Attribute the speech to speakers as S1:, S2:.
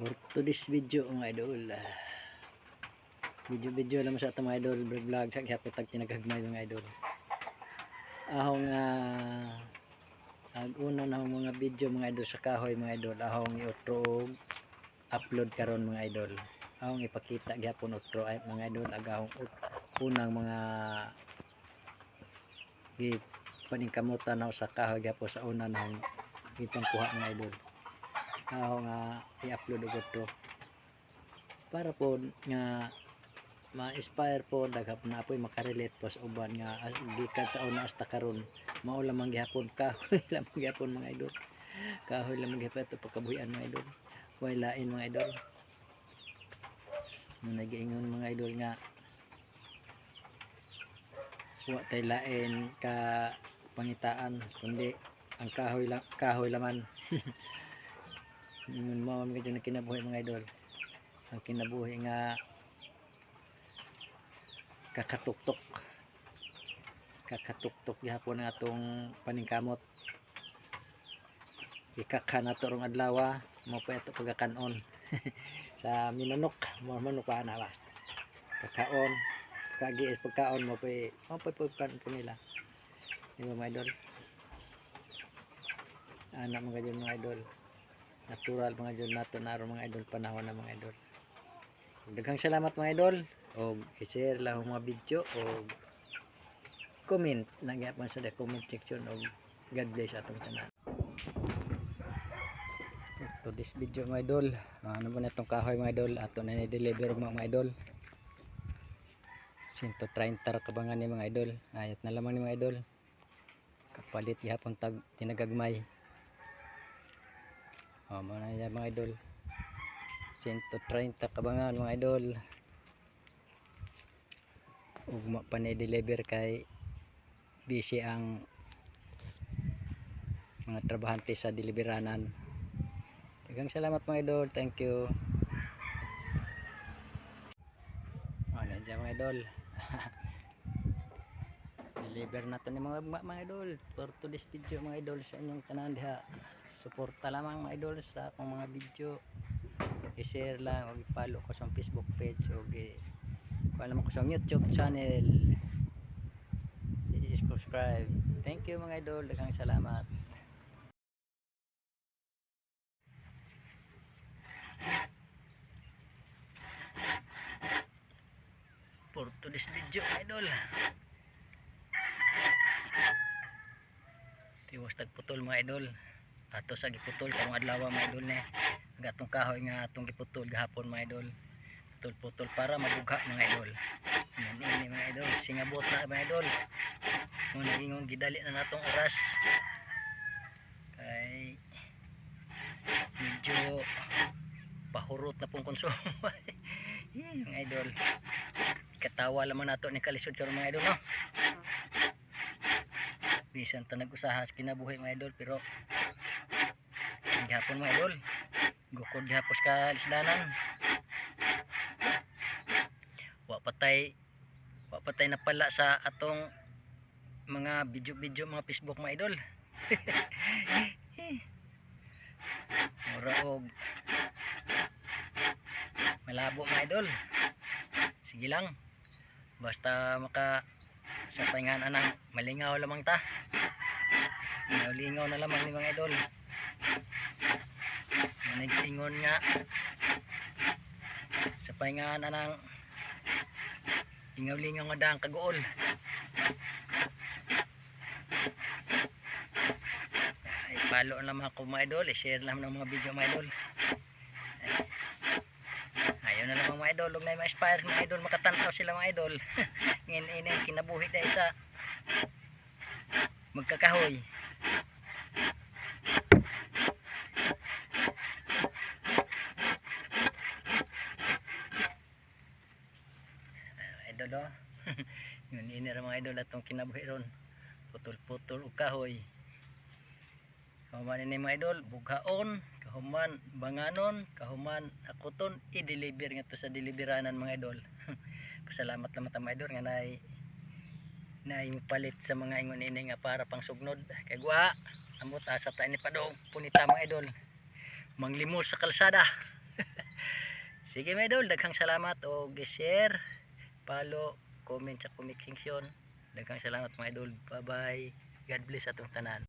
S1: For today's video mga idol, video lang sa ito mga idol, vlog sa kaya tag tinagagmay mga idol. Ahong aguna na mga video mga idol sa kahoy mga idol, ahong i-outro upload karon mga idol. Ahong ipakita gyapon outro ay mga idol, agahong unang mga paningkamutan na sa kahoy gyapon sa una nang ipangkuha mga idol. Ahong i-upload og outro para po nga ma-inspire po daghap na apoy makarelate po sa uban nga gikan sa una hasta karon mao lamang gihapon kahoy lamang gihapon mga idol, kahoy lamang gihapon ito pagkabuhian mga idol, way lain mga idol. Nagiingon mga idol nga wa tay lain ka pangitaan kundi ang kahoy laman. Mao man gyud kinabuhi mga idol, ang kinabuhi nga kakatuktok gihapon ang atong paningkamot. Ikakha na to rong adlaw mo pa ito pagakanon sa minunok mo pa na ba kakaon kagi pagkaon mo pa kan nila, di ba mga idol? Anak mga idol, mga idol natural mga idol nato na mga idol panahon na mga idol. Daghang salamat mga idol, o i-share lang ang mga video o comment nagyapon sa comment section, o God bless atong tanan. To this video mga idol, ano ba na itong kahoy mga idol ato na ni-deliver mga idol, 130 kabangan ni mga idol, ayat na lamang ni mga idol kapalit gihapon tag tinagagmay. Mana yan mga idol, 130 kabangan mga idol, ugma pa ni-deliver kay busy ang mga trabahante sa deliberanan. Daghang salamat mga idol, thank you. Nandiyan mga idol. Deliver na to ni mga idol for today's video mga idol, sa inyong tanan diha. Suporta lamang mga idol sa akong mga video, i-share lang o i-follow ko sa Facebook page o i-follow mo ko sa YouTube channel, i-subscribe. Thank you mga idol, daghang salamat. For today's video mga idol, tiwas tagputol mga idol, ato sa giputol karong adlaw mga idol ni gatong kahoy nga atong giputol gahapon mga idol, putol para mabugha mga idol. Yan ini mga idol, singabot na mga idol, mo nagingong gidali na natong oras kay medyo pahurot na pong konsumo. Mga idol, katawa lamang nato ni kalisod karon mga idol, no? Bisan ta nag-usaha sa kinabuhi mga idol, pero gihapon mga idol gukod gihapos ka lisdanan, wa patay na pala sa atong mga video mga Facebook mga idol. Mura og malabo mga idol, sige lang basta maka sa paingan anang malingaw lamang ta, lingaw na lamang ni mga idol. Nag-ingon nga sa paingan anang lingaw nga daang kagool. Ay follow naman ako mga idol, i-share lang ng mga video mga idol. Ayaw na lang mga idol, huwag na ma-inspire mga idol, makatantaw sila mga idol. Ngayon kinabuhi dahil sa magkakahoy. Idol o. Ngayon ini mga idol atong kinabuhi ron, putol-putol o kahoy. Kahuman ini mga idol, bughaon, kahuman banganon, kahuman akuton, i-deliver nga to sa deliberanan mga idol. Pasalamat naman mga idol nga naay palit sa mga ingon ini nga para pang sugnod. Kay guha amot asa ta ini padong punita mga idol, manglimos sa kalsada. Sige mga idol, daghang salamat o share, follow, comment sa comment section. Daghang salamat mga idol. Bye bye. God bless atong tanan.